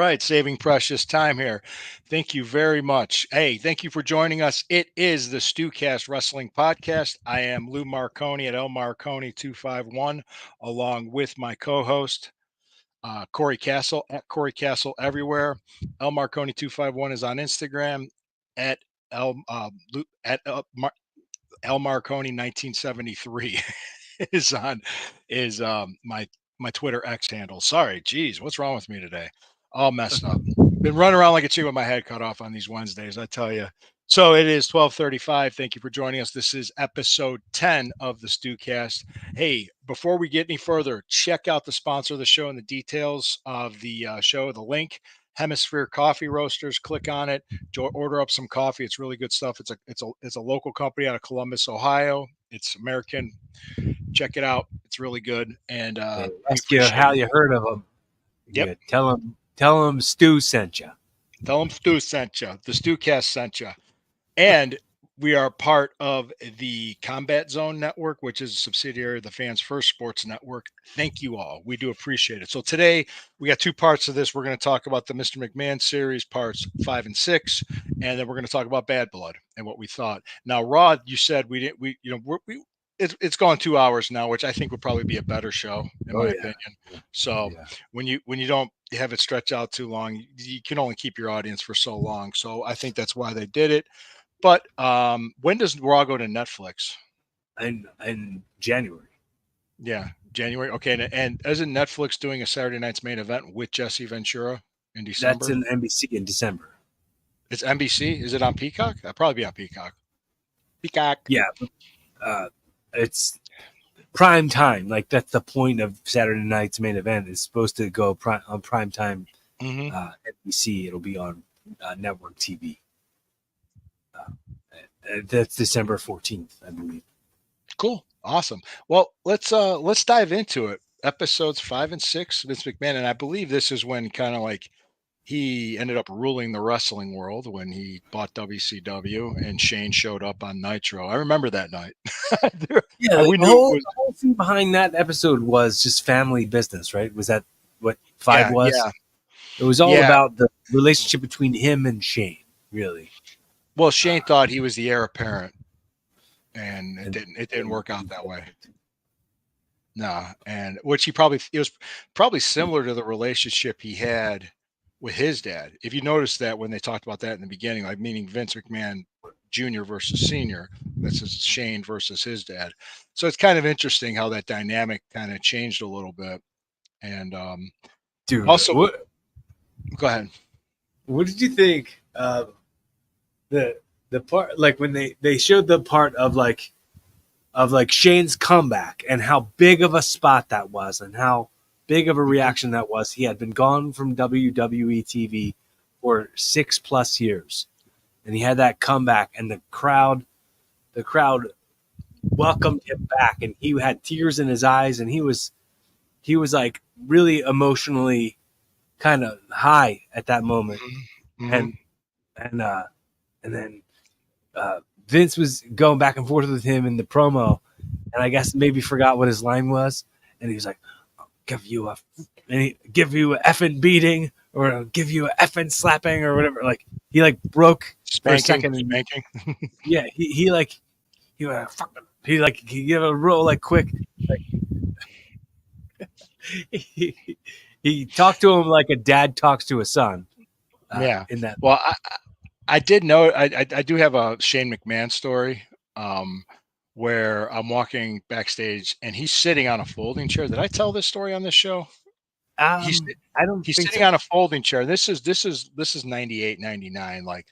right, saving precious time here. Thank you very much. Hey, thank you for joining us. It is the StewKast Wrestling Podcast. I am Lou Marconi at L Marconi 251, along with my co-host Corey Castle at Corey Castle everywhere. L Marconi 251 is on Instagram at L Marconi 1973 is my Twitter X handle. Sorry, geez, what's wrong with me today? All messed up. Been running around like a chicken with my head cut off on these Wednesdays, I tell you. So it is 12:35. Thank you for joining us. This is episode 10 of the StewKast. Hey, before we get any further, check out the sponsor of the show and the details of the show. The link, Hemisphere Coffee Roasters. Click on it. Order up some coffee. It's really good stuff. It's a local company out of Columbus, Ohio. It's American. Check it out. It's really good. And ask you how you heard of them. Yep. Yeah, tell them Stu sent you. Tell them Stu sent you. The StewKast sent you. And we are part of the Combat Zone Network, which is a subsidiary of the Fans First Sports Network. Thank you all. We do appreciate it. So today we got two parts of this. We're going to talk about the Mr. McMahon series, parts 5 and 6, and then we're going to talk about Bad Blood and what we thought. Now, Rod, you said it's gone 2 hours now, which I think would probably be a better show in my opinion. So when you don't have it stretch out too long, you can only keep your audience for so long. So I think that's why they did it. But when does Raw go to Netflix? In January. Yeah, January. Okay, and isn't Netflix doing a Saturday Night's Main Event with Jesse Ventura in December? That's in NBC in December. It's NBC? Is it on Peacock? That'll probably be on Peacock. Peacock. Yeah, it's prime time. Like that's the point of Saturday Night's Main Event. It's supposed to go on prime time. NBC. It'll be on network TV. That's December 14th, I believe. Cool. Awesome. Well, let's dive into it. Episodes 5 and 6, Vince McMahon, and I believe this is when kind of like he ended up ruling the wrestling world when he bought WCW and Shane showed up on Nitro. I remember that night. Yeah, the whole thing behind that episode was just family business, right? Was that what 5 was? Yeah. It was all about the relationship between him and Shane, really. Well, Shane thought he was the heir apparent, and it didn't work out that way. No, and it was probably similar to the relationship he had with his dad. If you notice that when they talked about that in the beginning, like meaning Vince McMahon Jr. versus Senior, this is Shane versus his dad. So it's kind of interesting how that dynamic kind of changed a little bit. And dude, also, go ahead. What did you think of the part, like when they showed the part of like Shane's comeback and how big of a spot that was and how big of a reaction that was? He had been gone from WWE TV for 6+ years, and he had that comeback, and the crowd welcomed him back, and he had tears in his eyes, and he was like really emotionally kind of high at that moment. And then Vince was going back and forth with him in the promo, and I guess maybe forgot what his line was, and he was like, "I'll give you a effing beating, or I'll give you a effing slapping, or whatever." Like he like broke for a second. Spanking. Yeah, he went, "Fuck him." He gave a real like quick like. He talked to him like a dad talks to a son. In that. Well, I did know I do have a Shane McMahon story where I'm walking backstage and he's sitting on a folding chair. Did I tell this story on this show? He's sitting on a folding chair. This is 98, 99, like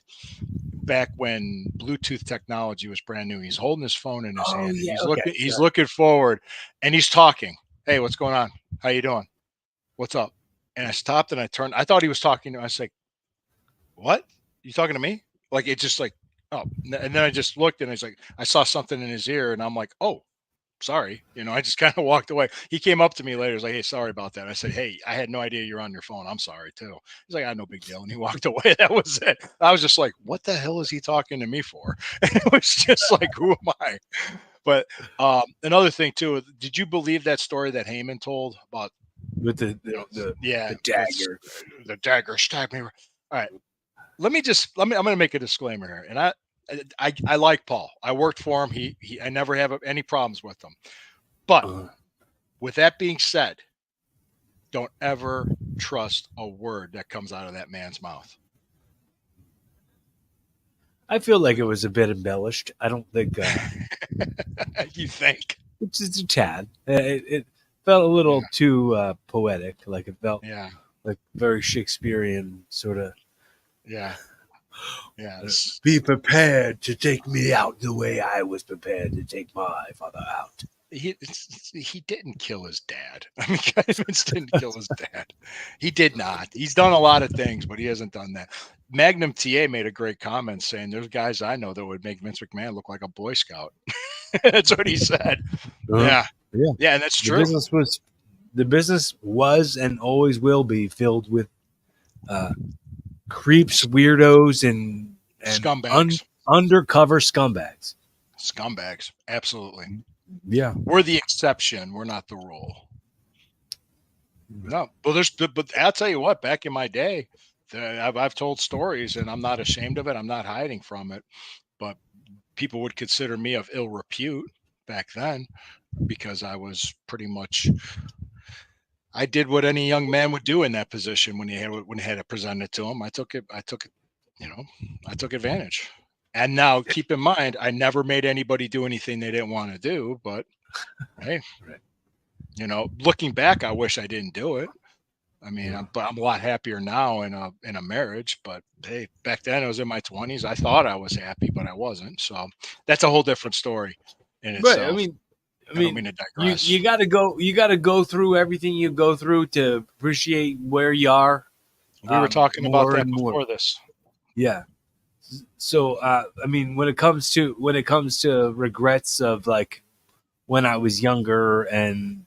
back when Bluetooth technology was brand new. He's holding his phone in his hand. Yeah, he's looking forward and he's talking. Hey, what's going on? How you doing? What's up? And I stopped and I turned. I thought he was talking to me. I was like, what? You talking to me? Like, it just like, oh. And then I just looked and I saw something in his ear and I'm like, oh, sorry. I just kind of walked away. He came up to me later. He's like, hey, sorry about that. I said, hey, I had no idea you're on your phone. I'm sorry too. He's like, no big deal. And he walked away. That was it. I was just like, what the hell is he talking to me for? And it was just like, who am I? But another thing too, did you believe that story that Heyman told about with yeah, the dagger. the dagger stabbed me. All right, I'm going to make a disclaimer here, and I like Paul. I worked for him. I never have any problems with him. But with that being said, don't ever trust a word that comes out of that man's mouth. I feel like it was a bit embellished. I don't think. You think? It's just a tad. It felt a little too poetic. Like it felt like very Shakespearean sort of. Yeah. Yeah. Be prepared to take me out the way I was prepared to take my father out. He didn't kill his dad. I mean, Vince didn't kill his dad. He did not. He's done a lot of things, but he hasn't done that. Magnum TA made a great comment saying, "There's guys I know that would make Vince McMahon look like a Boy Scout." That's what he said. Yeah, and that's true. The business was and always will be filled with creeps, weirdos, and scumbags, undercover scumbags. Scumbags, absolutely. Yeah, we're the exception. We're not the rule. No, but I'll tell you what. Back in my day, I've told stories, and I'm not ashamed of it. I'm not hiding from it. But people would consider me of ill repute back then because I was pretty much. I did what any young man would do in that position when he had it presented to him. I took it. I took advantage. And now, keep in mind, I never made anybody do anything they didn't want to do. But hey, looking back, I wish I didn't do it. I mean, I'm a lot happier now in a marriage. But hey, back then I was in my 20s. I thought I was happy, but I wasn't. So that's a whole different story in itself. Right. I mean, to digress. You got to go. You got to go through everything you go through to appreciate where you are. We were talking about that before this. Yeah. So, I mean, when it comes to regrets of like when I was younger and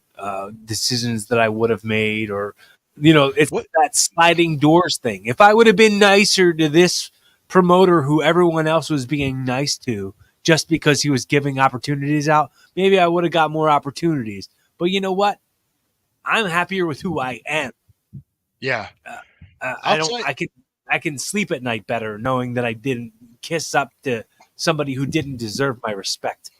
decisions that I would have made, or it's that sliding doors thing. If I would have been nicer to this promoter who everyone else was being nice to, just because he was giving opportunities out, maybe I would have got more opportunities. But you know what? I'm happier with who I am. Yeah, I can sleep at night better knowing that I didn't kiss up to somebody who didn't deserve my respect.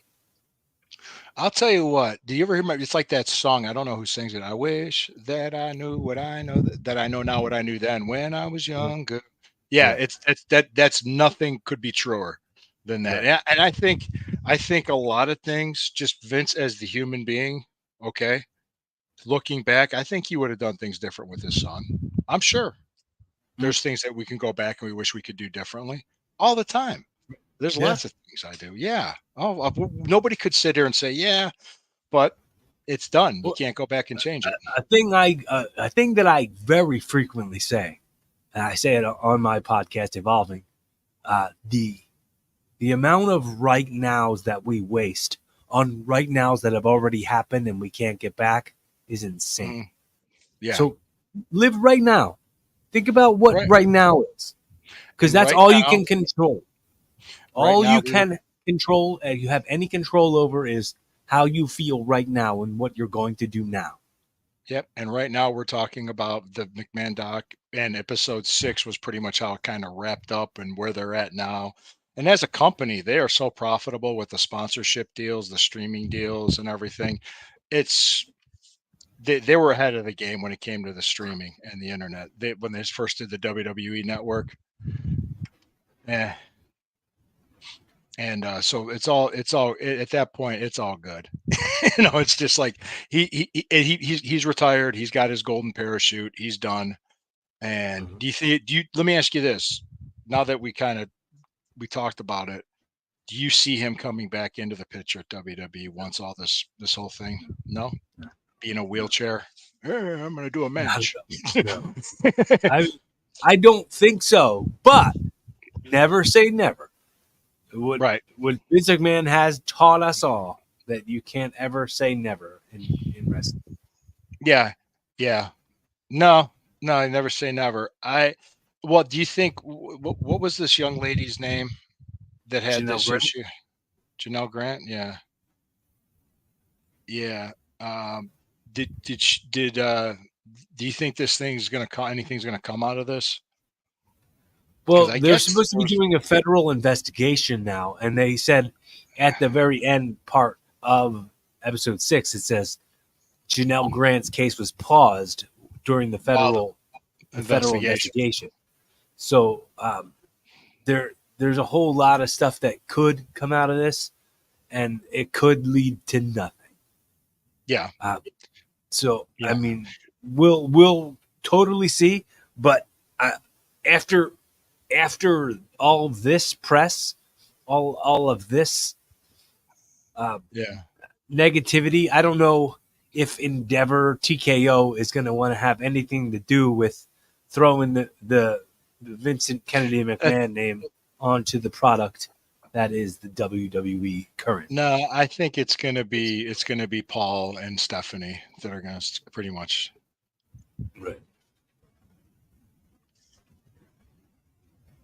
I'll tell you what. Do you ever hear it's like that song? I don't know who sings it. I wish that I knew what I know that I know now what I knew then when I was younger. Yeah, that's nothing could be truer than that. Yeah. And I think a lot of things, just Vince as the human being, okay, looking back, I think he would have done things different with his son. I'm sure. There's things that we can go back and we wish we could do differently all the time. There's lots of things I do. Yeah. Oh, nobody could sit here and say, yeah, but it's done. You can't go back and change it. A thing that I very frequently say, and I say it on my podcast, Evolving, the amount of right nows that we waste on right nows that have already happened and we can't get back is insane. Yeah. So live right now. Think about what right now is, because that's all you can control. All you can control, and you have any control over, is how you feel right now and what you're going to do now. Yep. And right now we're talking about the McMahon doc, and episode 6 was pretty much how it kind of wrapped up and where they're at now. And as a company, they are so profitable with the sponsorship deals, the streaming deals, and everything. They were ahead of the game when it came to the streaming and the internet. When they first did the WWE network. And so it's all at that point, it's all good. It's just like he's retired. He's got his golden parachute. He's done. And let me ask you this. Now that we talked about it, do you see him coming back into the picture at WWE once all this whole thing? No? Be in a wheelchair? Hey, I'm going to do a match. No. I don't think so, but never say never. What Vince McMahon has taught us all, that you can't ever say never in wrestling. Yeah. No, never say never. Do you think, what was this young lady's name that had this issue? Janelle Grant? Yeah. Yeah. Did Do you think this thing's going to come? Anything's going to come out of this? Because Well, I they're guess supposed to be doing a federal investigation now, and they said at the very end part of episode 6, it says Janelle Grant's case was paused during the federal investigation. So there's a whole lot of stuff that could come out of this, and it could lead to nothing. Yeah. So I mean, we'll totally see. But after all of this press, all of this negativity, I don't know if Endeavor TKO is going to want to have anything to do with throwing the Vincent Kennedy McMahon name onto the product that is the WWE current. No, I think it's going to be Paul and Stephanie that are going to pretty much. Right.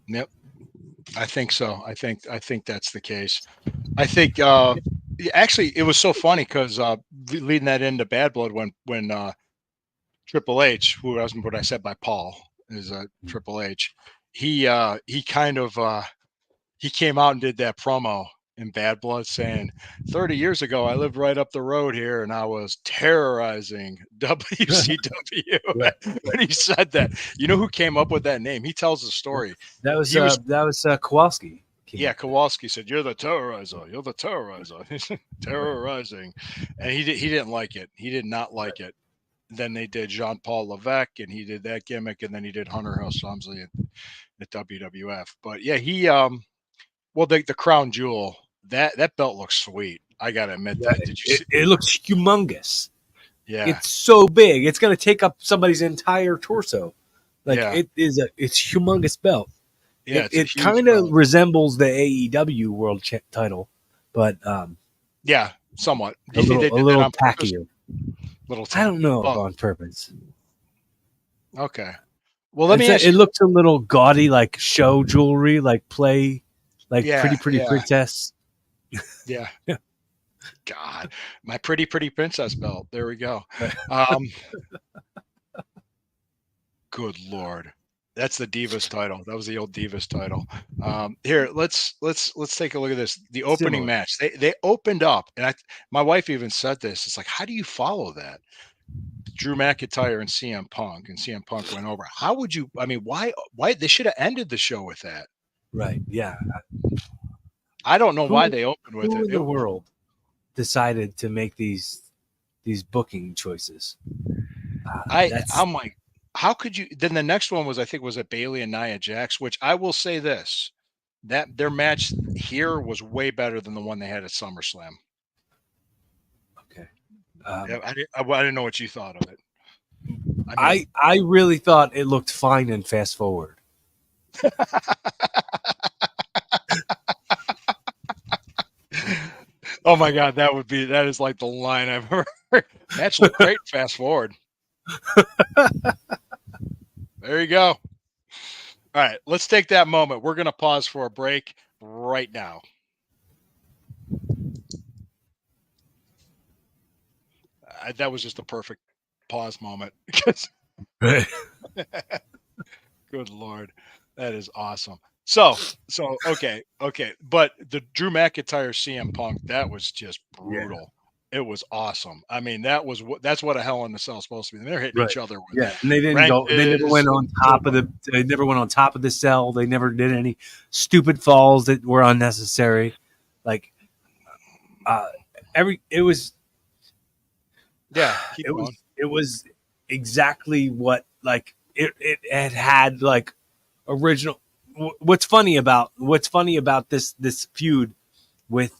Yep. I think so. I think that's the case. I think actually it was so funny because leading that into Bad Blood when Triple H, who wasn't what I said by Paul, is Triple H. He kind of he came out and did that promo in Bad Blood saying 30 years ago I lived right up the road here and I was terrorizing WCW. When he said that, you know who came up with that name? He tells the story. That was Kowalski. Yeah, Kowalski said, "You're the terrorizer. You're the terrorizer." Terrorizing, and he didn't like it. He did not like it. Then they did Jean-Paul Levesque, and he did that gimmick, and then he did Hunter House Helmsley at WWF. But yeah, he well, the crown jewel, that belt looks sweet. I gotta admit that. Did you see? It looks humongous. Yeah, it's so big. It's gonna take up somebody's entire torso. It's humongous belt. Yeah, it kind of resembles the AEW World Title, but yeah, somewhat. A little tackier. I don't know if on purpose. Okay. Well, let me ask you. It looks a little gaudy, like show jewelry, like Pretty Princess. Yeah. God, my pretty princess belt. There we go. Good Lord. That's the Divas title. That was the old Divas title. Here, let's take a look at this. The opening match. They opened up, and my wife even said this. It's like, how do you follow that? Drew McIntyre and CM Punk, and CM Punk went over. How would you? I mean, why they should have ended the show with that? Right. Yeah. I don't know why they opened with it. Who in the world decided to make these booking choices? I'm like, how could you? Then the next one was, I think, was it Bayley and Nia Jax, which I will say this, that their match here was way better than the one they had at SummerSlam. Okay. I didn't know what you thought of it. I really thought it looked fine in Fast Forward. Oh my God, that is like the line I've heard. Match looked great. Fast Forward. There you go. All right, let's take that moment. We're going to pause for a break right now. That was just a perfect pause moment. Right. Good Lord. That is awesome. So okay. But the Drew McIntyre CM Punk, that was just brutal. Yeah. It was awesome. I mean, that's what a Hell in a Cell is supposed to be. They're hitting each other with. Yeah, and they didn't go. They never went on top of the. They never went on top of the cell. They never did any stupid falls that were unnecessary. Like, it was. Yeah, it was exactly what it had like original. What's funny about this feud with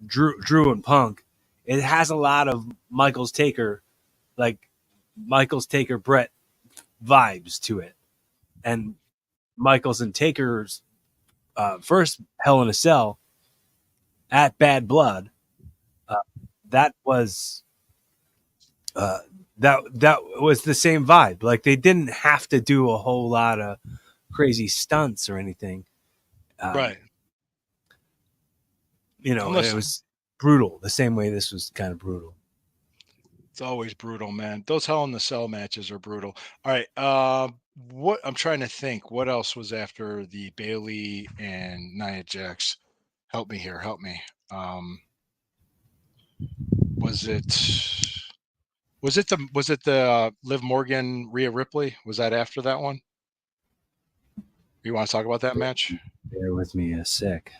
Drew and Punk, it has a lot of Michaels Taker Brett vibes to it, and Michaels and Taker's first Hell in a Cell at Bad Blood, that was the same vibe. Like, they didn't have to do a whole lot of crazy stunts or anything, right? It was brutal the same way this was kind of brutal. It's always brutal, man. Those Hell in the Cell matches are brutal. All right. What I'm trying to think. What else was after the Bailey and Nia Jax? Help me here. Help me. Um, was it? Was it the Liv Morgan Rhea Ripley? Was that after that one? You want to talk about that match? Bear with me a sec.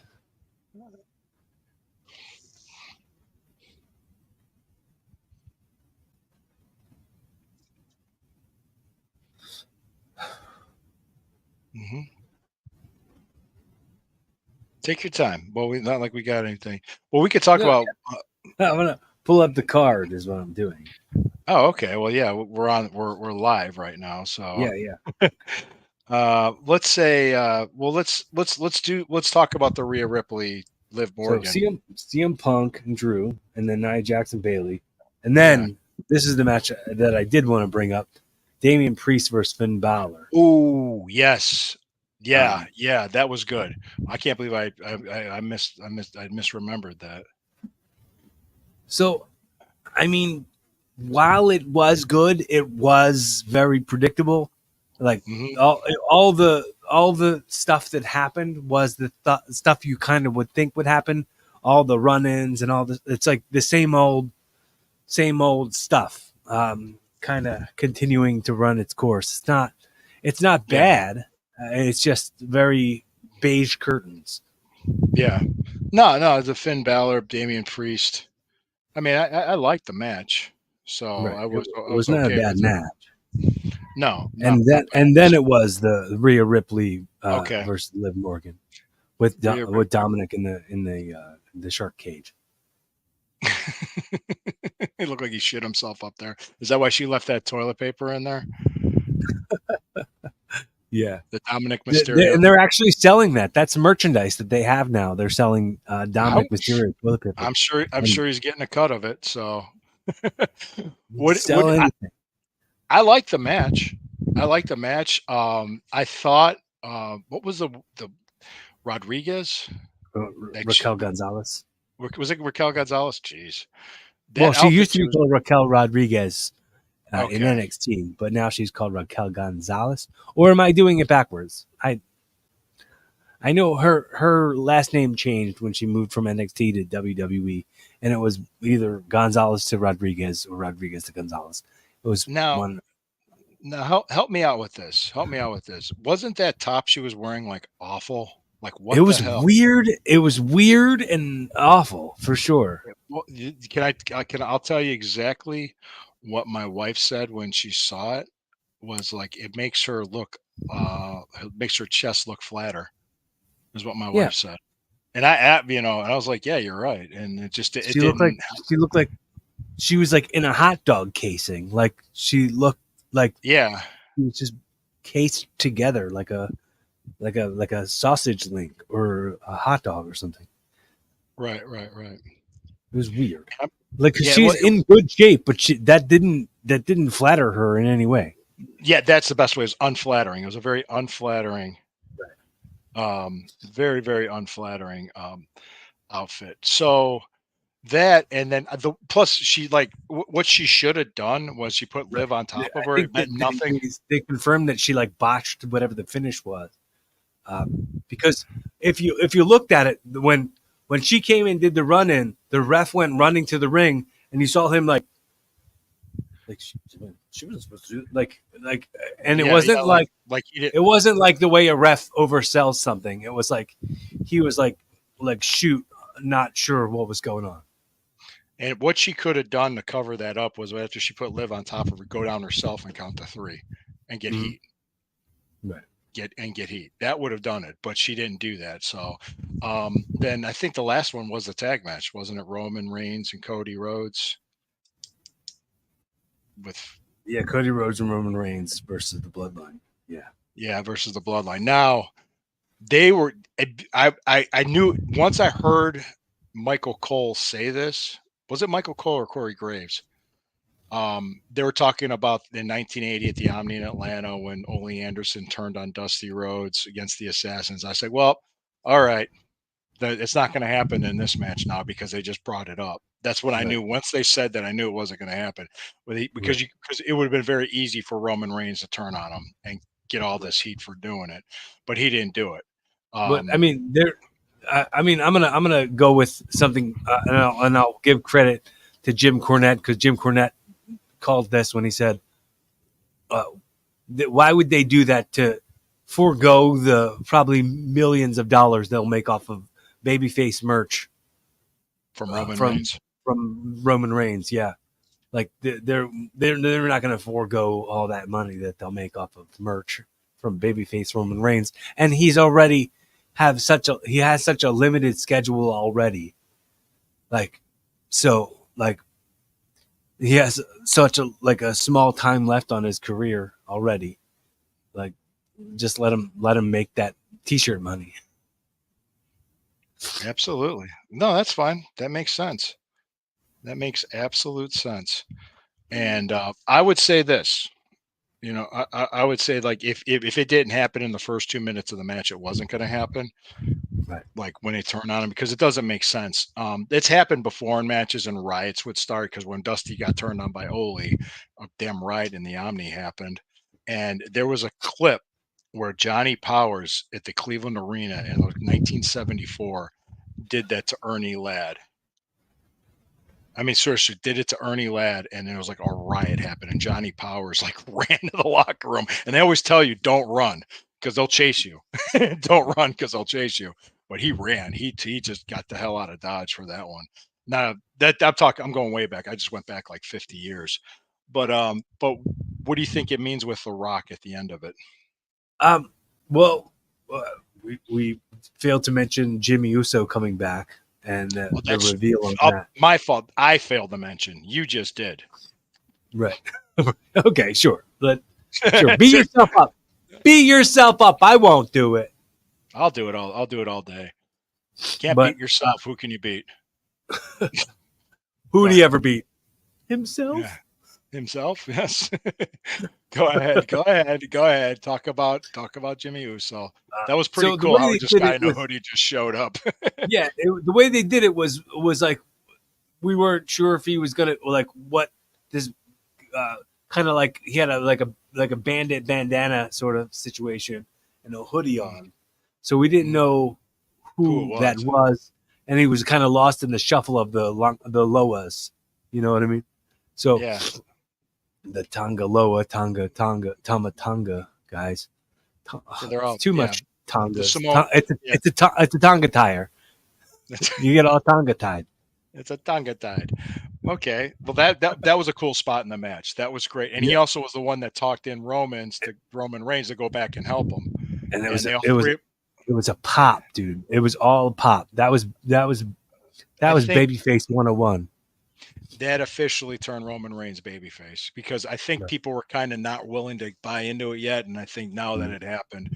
Hmm. Take your time. Well, not like we got anything. Well, we could talk No, about. I'm gonna pull up the card. Is what I'm doing. Oh, okay. Well, yeah, we're on. We're live right now. So, Yeah. let's say. Well, let's talk about the Rhea Ripley, Liv So Morgan. CM Punk and Drew, and then Nia Jackson Bailey, and Yeah. then this is the match that I did want to bring up: Damian Priest versus Finn Balor. Oh, yes. Yeah, that was good. I can't believe I misremembered that. So, I mean, while it was good, it was very predictable. Like Mhm. all the stuff that happened was the stuff you kind of would think would happen. All the run-ins and all this, it's like the same old stuff. Kind of continuing to run its course. It's not Yeah. bad. It's just very beige curtains. Yeah. No, the Finn Balor, Damian Priest. I mean, I liked the match, so Right. I It was was not a okay bad with it. match. No, not And then bad. it was the Rhea Ripley Okay. versus Liv Morgan with Rhea with Dominic in the shark cage. It looked like he shit himself up there. Is that why she left that toilet paper in there? Yeah. The Dominic Mysterio. And they're actually selling that. That's merchandise that they have now. They're selling Dominic Ouch. Mysterio toilet paper. I'm sure And he's getting a cut of it. So sell would anything. I like the match. I like the match. I thought what was the Rodriguez? Raquel Gonzalez. Was it Raquel Gonzalez? Jeez. Well, That she outfit used to she be was called Raquel Rodriguez in okay. NXT, but now she's called Raquel Gonzalez. Or am I doing it backwards? I know her last name changed when she moved from NXT to WWE, and it was either Gonzalez to Rodriguez or Rodriguez to Gonzalez. It was Now one. now help me out with this. Help me out with this. Wasn't that top she was wearing like awful? Like It what the was hell? weird. It was weird and awful for sure. Well, I'll tell you exactly what my wife said when she saw it was like it makes her chest look flatter is what my Yeah, wife said. And I was like, yeah, you're right. And it she looked like didn't. she was like in a hot dog casing. Like she looked like Yeah. she was just cased together like a sausage link or a hot dog or something. Right. It was weird. Yep. Like 'cause Yeah. she's in good shape, but that didn't flatter her in any way. Yeah. That's the best way. Is unflattering. It was a very unflattering, very, very unflattering outfit. So that, and then plus she what she should have done was she put Right. Liv on top of I her. It think that meant nothing. they confirmed that she like botched whatever the finish was. Because if you looked at it when she came and did the run in, the ref went running to the ring, and you saw him like she wasn't supposed to do and it Yeah. Yeah. wasn't like Like he did. it wasn't like the way a ref oversells something. It was like he was like shoot, not sure what was going on. And what she could have done to cover that up was after she put Liv on top of her, go down herself and count to 3 and get Mhm. heat. Right. Get heat. That would have done it, but she didn't do that. So then I think the last one was the tag match, wasn't it? Roman Reigns and Cody Rhodes with Yeah, Cody Rhodes and Roman Reigns versus the Bloodline. Yeah. versus the Bloodline. Now they were. I knew once I heard Michael Cole say this. Was it Michael Cole or Corey Graves? They were talking about in 1980 at the Omni in Atlanta when Ole Anderson turned on Dusty Rhodes against the Assassins. I said, well, all right, it's not going to happen in this match now because they just brought it up. That's when I knew. Once they said that, I knew it wasn't going to happen. Because it would have been very easy for Roman Reigns to turn on him and get all this heat for doing it, but he didn't do it. But I mean, I'm gonna go with something, and I'll give credit to Jim Cornette, because Jim Cornette called this when he said, "Why would they do that to forego the probably millions of dollars they'll make off of babyface merch from Roman Reigns?" From Roman Reigns, yeah. Like they're not going to forego all that money that they'll make off of merch from babyface Roman Reigns, and he has such a limited schedule already. He has such a small time left on his career already. Like, just let him make that t-shirt money. Absolutely. No, that's fine. That makes sense. That makes absolute sense. And I would say this, I would say, like, if it didn't happen in the first 2 minutes of the match, it wasn't going to happen. Right. Like when they turn on him, because it doesn't make sense. It's happened before in matches, and riots would start, because when Dusty got turned on by Ole, a damn riot in the Omni happened. And there was a clip where Johnny Powers at the Cleveland Arena in 1974 did that to Ernie Ladd. I mean, seriously, did it to Ernie Ladd, and there was like a riot happened, and Johnny Powers like ran to the locker room. And they always tell you, don't run because they'll chase you. Don't run because they'll chase you. But he ran. He just got the hell out of Dodge for that one. Now that I'm going way back. I just went back like 50 years. But what do you think it means with The Rock at the end of it? Well, we failed to mention Jimmy Uso coming back. And the reveal of that. My fault. I failed to mention. You just did. Right. Okay, sure. Sure. Beat yourself up. Beat yourself up. I won't do it. I'll do it all day. Can't beat yourself. Who can you beat? Who do you ever beat? Himself? Yeah. Himself? Yes. Go ahead. Talk about Jimmy Uso. That was pretty cool. How this guy in a hoodie just showed up. Yeah, the way they did it was like, we weren't sure if he was gonna, like, what this kind of like, he had a bandit bandana sort of situation and a hoodie on, so we didn't know who that was, and he was kind of lost in the shuffle of the Loas. You know what I mean? So yeah. The Tonga Loa, Tonga guys. They're all too much Tonga. It's a Tonga tire. You get all Tonga tied. It's a Tonga tied. Okay. Well, that was a cool spot in the match. That was great. And he also was the one that talked in Roman Reigns to go back and help him. And it was a pop, dude. It was all pop. That was babyface 101. That officially turned Roman Reigns babyface, because I think people were kind of not willing to buy into it yet, and I think now that it happened.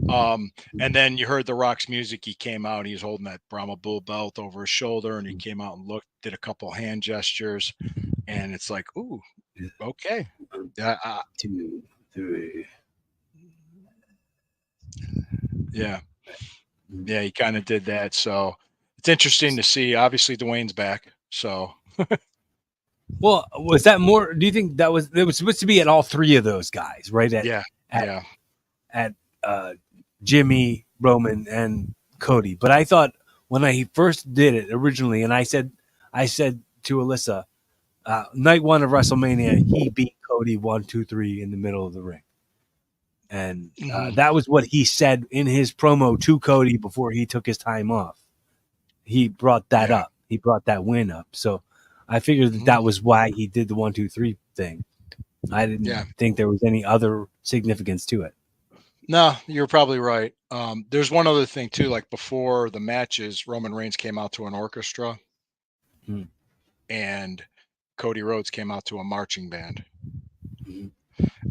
And then you heard The Rock's music. He came out. He was holding that Brahma Bull belt over his shoulder, and he came out and did a couple hand gestures, and it's like, ooh, okay. 2, 3. Yeah, he kind of did that. So it's interesting to see. Obviously, Dwayne's back. So. Well, was that more? Do you think it was supposed to be at all three of those guys, right? At Jimmy, Roman, and Cody. But I thought when I first did it originally, and I said to Alyssa, night one of WrestleMania, he beat Cody 1, 2, 3 in the middle of the ring, and that was what he said in his promo to Cody before he took his time off. He brought that up. He brought that win up. So I figured that was why he did the 1, 2, 3 thing. I didn't think there was any other significance to it. No, you're probably right. There's one other thing too. Like before the matches, Roman Reigns came out to an orchestra, and Cody Rhodes came out to a marching band.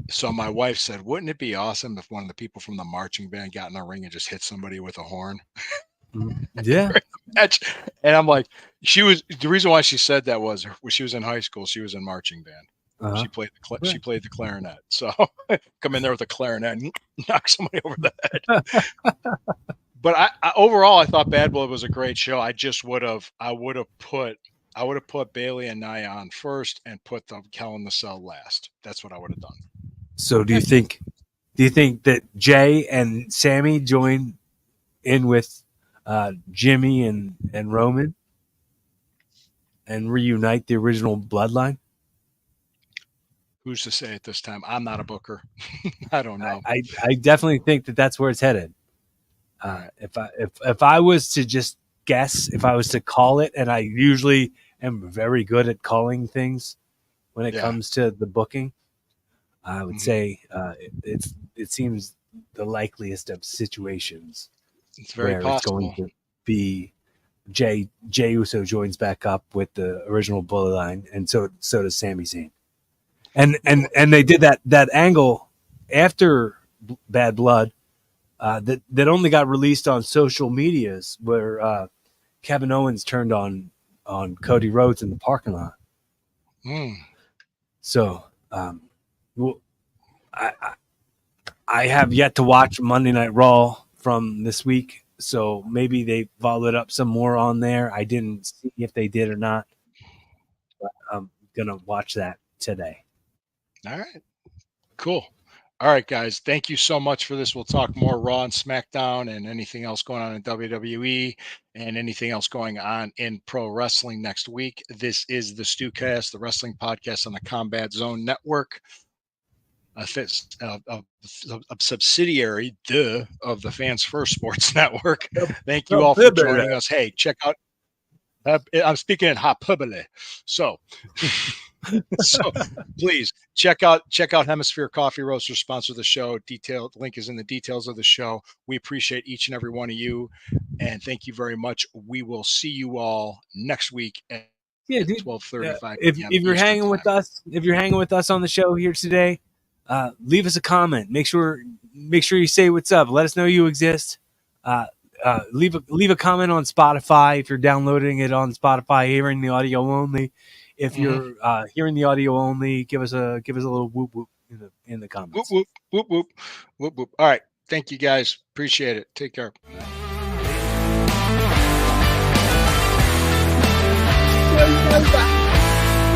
So my wife said, "Wouldn't it be awesome if one of the people from the marching band got in the ring and just hit somebody with a horn?" Yeah. And I'm like, the reason why she said that was when she was in high school, she was in marching band. She played the clarinet. So come in there with a clarinet and knock somebody over the head. But I overall, I thought Bad Blood was a great show. I would have put Bailey and Nia on first and put the Hell in the Cell last. That's what I would have done. So do you think that Jay and Sammy join in with Jimmy and Roman and reunite the original bloodline? Who's to say at this time? I'm not a booker. I don't know. I definitely think that that's where it's headed. If I was to just guess, if I was to call it, and I usually am very good at calling things when it comes to the booking, I would say it seems the likeliest of situations. It's very possible. It's going to be Jay Uso joins back up with the original bloodline, and so does Sami Zayn. And they did that angle after Bad Blood that only got released on social medias, where Kevin Owens turned on Cody Rhodes in the parking lot. So I have yet to watch Monday Night Raw from this week, so maybe they followed up some more on there. I didn't see if they did or not, but I'm gonna watch that today. All right, cool. All right, guys, thank you so much for this. We'll talk more Raw and SmackDown and anything else going on in WWE and anything else going on in pro wrestling next week. This is the StewKast, the wrestling podcast on the Combat Zone Network, a subsidiary of the Fans First Sports Network. Thank you all for joining us. Hey, check out. I'm speaking in hyperbole. So please check out Hemisphere Coffee Roasters, sponsor the show. Detailed link is in the details of the show. We appreciate each and every one of you, and thank you very much. We will see you all next week at 12:35. If you're hanging with us on the show here today, leave us a comment. Make sure you say what's up. Let us know you exist. Leave a comment on Spotify if you're downloading it on Spotify, hearing the audio only. If you're hearing the audio only, give us a little whoop whoop in the comments. Whoop whoop whoop whoop whoop whoop. All right, thank you guys. Appreciate it. Take care.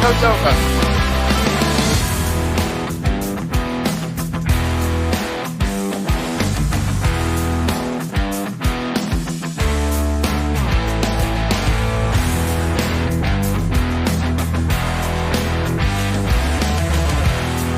It's over.